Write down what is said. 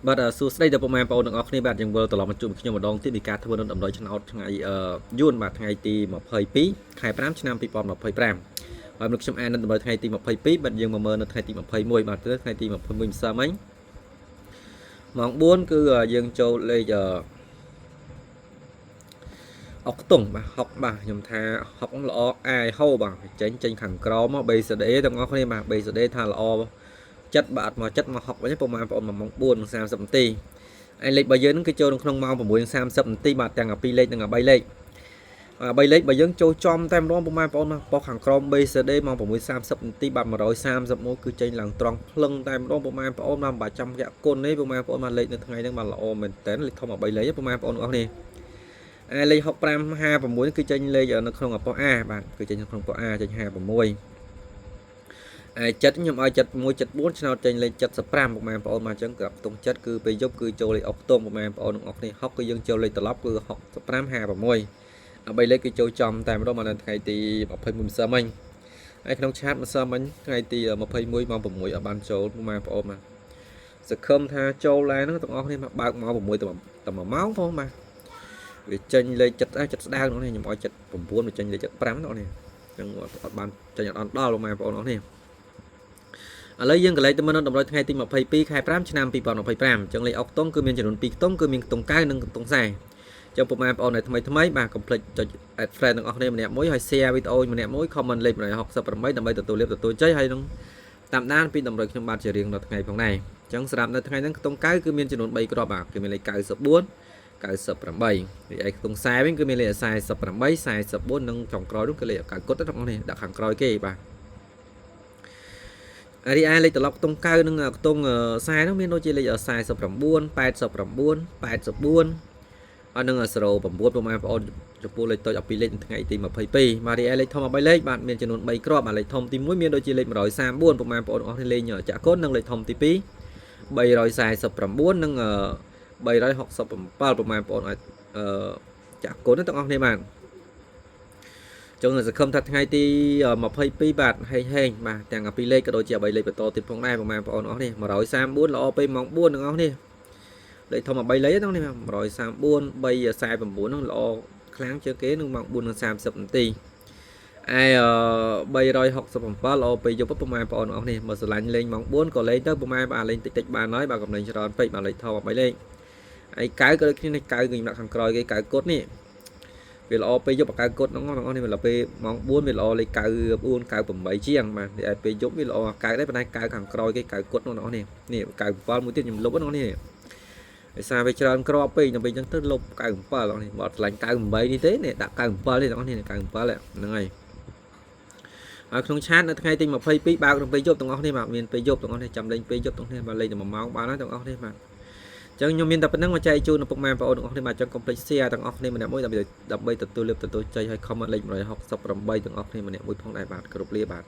បាទសួស្តីដល់ពុកម៉ែបងប្អូនទាំងអស់គ្នាបាទយើងវិលត្រឡប់មកជួបខ្ញុំម្ដងទៀតនៃការធ្វើដំណើរឆ្នោតថ្ងៃយួនបាទថ្ងៃទី22ខែ5ឆ្នាំ2025ហើយមនុស្សខ្ញុំអាននៅដំណើរថ្ងៃទី22បាទយើងមកមើលនៅថ្ងៃទី21បាទថ្ងៃទី21ម្សិលមិញម៉ោង4គឺយើងចូលលេខអុកតុងបាទហុកបាទខ្ញុំថាហុកល្អអាយហូបាទចេញខាងក្រោមមក BCD ទាំងអស់គ្នាបាទ BCD ថាល្អចិត្តបាទមកចិត្តមកហុកវិញពុកម៉ែបងប្អូនម៉ោង4:30នាទីហើយលេខរបស់យើងនឹងគឺចូលក្នុងម៉ោង6:30នាទីបាទទាំង2លេខនិង3លេខ3លេខរបស់យើងចូលចំតែម្ដងពុកម៉ែបងប្អូនមកខាងក្រោម BCD ម៉ោង6:30នាទីបាទ131គឺចេញឡើងត្រង់ភ្លឹងតែម្ដងពុកម៉ែបងប្អូនមកបាច់ចាំយកគុណនេះពុកម៉ែបងប្អូនមកលេខនៅថ្ងៃហ្នឹងមកល្អមែនតើលេខធំ3លេខពុកម៉ែបងប្អូនអស់នេះលេខ6556គឺចេញលេខនៅក្នុងប៉ុស្តិ៍ A បាទគឺចេញនៅក្នុងប៉ុស្តិ៍ A ចេញ56ចិត្តខ្ញុំឲ្យ7174ឆ្នោតចេញលេខ75ពុកម៉ែបងប្អូនមកអញ្ចឹងក្រាបខ្ទង់ចិត្តគឺពេលយប់គឺចូលលេខអុកខ្ទង់ពុកម៉ែបងប្អូនទាំងអស់គ្នា60គឺយើងចូលលេខត្រឡប់គឺ6556 3លេខគឺចូលចំតែម្ដងមកនៅថ្ងៃទី21ម្សិលមិញហើយក្នុងឆាតម្សិលមិញថ្ងៃទី21ម៉ោង6អត់បានចូលពុកម៉ែបងប្អូនមកសង្ឃឹមថាចូលឡើងហ្នឹងទាំងអស់គ្នាមកបើកម៉ោង6តែ1ម៉ោងផងបាទវាចេញលេខចិត្តស្ដើងនោះនេះខ្ញុំឲ្យ79វាចេញលេខ75នោះនេះអញ្ចឹងអត់បានចេញអត់ដល់លោកម៉ែបងប្អូននោះនេះឥឡូវយើងកន្លែងទៅមើលតម្រុយថ្ងៃទី22ខែ5ឆ្នាំ2025អញ្ចឹងលេខអុកខ្ទង់គឺមានចំនួន2ខ្ទង់គឺមានខ្ទង់9និងខ្ទង់40អញ្ចឹងពុកម៉ែបងប្អូនថ្មីបាទកុំភ្លេចចុច add friend ទាំងអស់គ្នាម្នាក់មួយហើយ share វីដេអូម្នាក់មួយ comment លេខ168ដើម្បីទទួលលាភទទួលជ័យហើយនឹងតាមដានពីតម្រុយខ្ញុំបាទជារៀងរាល់ថ្ងៃផងដែរអញ្ចឹងសម្រាប់នៅថ្ងៃហ្នឹងខ្ទង់9គឺមានចំនួន3គ្រាប់បាទគឺមានលេខ94 98រីឯខ្ទង់40វិញគឺមានលេខ48 44និងចុងក្រោយនោះគឺលេខ9គត់ទាំងអស់នេះដាក់ខាងក្រោយគេបាទរីឯលេខត្រឡប់ខ្ទង់9និងខ្ទង់40នោះមានដូចជាលេខ49 89 84អត់នឹង09ពុកម៉ែបងប្អូនចំពោះលេខតូច12លេខថ្ងៃទី22បាទរីឯលេខធំ13លេខបាទមានចំនួន3គ្រាប់បាទលេខធំទី1មានដូចជាលេខ134ពុកម៉ែបងប្អូនអស់នេះលេខចាក់គុណនិងលេខធំទី2 349និង367ពុកម៉ែបងប្អូនអាចចាក់គុណទាំងអស់គ្នាបាទចុងសង្ឃឹមថាថ្ងៃទី22បាទហេងបាទទាំង2លេខក៏ដូចជា3លេខបន្តទៀតផងដែរពុកម៉ែបងប្អូនអស់នេះ134ល្អពេលម៉ោង4ទាំងអស់នេះលេខធំ3លេខហ្នឹងនេះ134 349ហ្នឹងល្អខ្លាំងជាងគេនឹងម៉ោង4:30នាទីឯ367ល្អពេលយប់ពុកម៉ែបងប្អូនអស់នេះមកស្រឡាញ់លេងម៉ោង4ក៏លេងទៅពុកម៉ែបាទលេងតិចបានហើយបាទកំលេងច្រើនពេកបាទលេខធំ3លេខឯកៅក៏ដូចគ្នានេះកៅគឺដាក់ខាងក្រោយគេកៅគុតនេះវាល្អពេលយប់កៅគុតហ្នឹងបងប្អូននេះវាល្អពេលម៉ោង4វាល្អលេខ94 98ជាងបាទឯពេលយប់វាល្អកៅដែរប៉ុន្តែកៅខាងក្រោយគេកៅគុតបងប្អូននេះនេះ97មួយទៀតខ្ញុំលុបបងប្អូននេះឯសារវាច្រើនក្របពេកដល់ពេលអញ្ចឹងទៅលុប97បងប្អូននេះបើឆ្លាញ់98នេះទេនេះដាក់97នេះបងប្អូននេះ97ហ្នឹងហើយហើយក្នុងឆាតនៅថ្ងៃទី22បើកក្នុងពេលយប់ទាំងអស់នេះបាទមានពេលយប់ទាំងអស់នេះចាំលេងពេលយប់ទាំងនេះបាទលេងតែ1ម៉ោងបានហើយទាំងអស់នេះបាទអញ្ចឹងខ្ញុំមានតែប៉ុណ្្នឹងមកចែកជូនដល់ពុកម៉ែបងប្អូនទាំងអស់គ្នាបាទអញ្ចឹងកុំភ្លេច share ទាំងអស់គ្នាម្នាក់មួយដើម្បីទទួលលាភទទួលជ័យឲ្យ comment លេខ168ទាំងអស់គ្នាម្នាក់មួយផងដែរបាទគ្រប់លាបាទ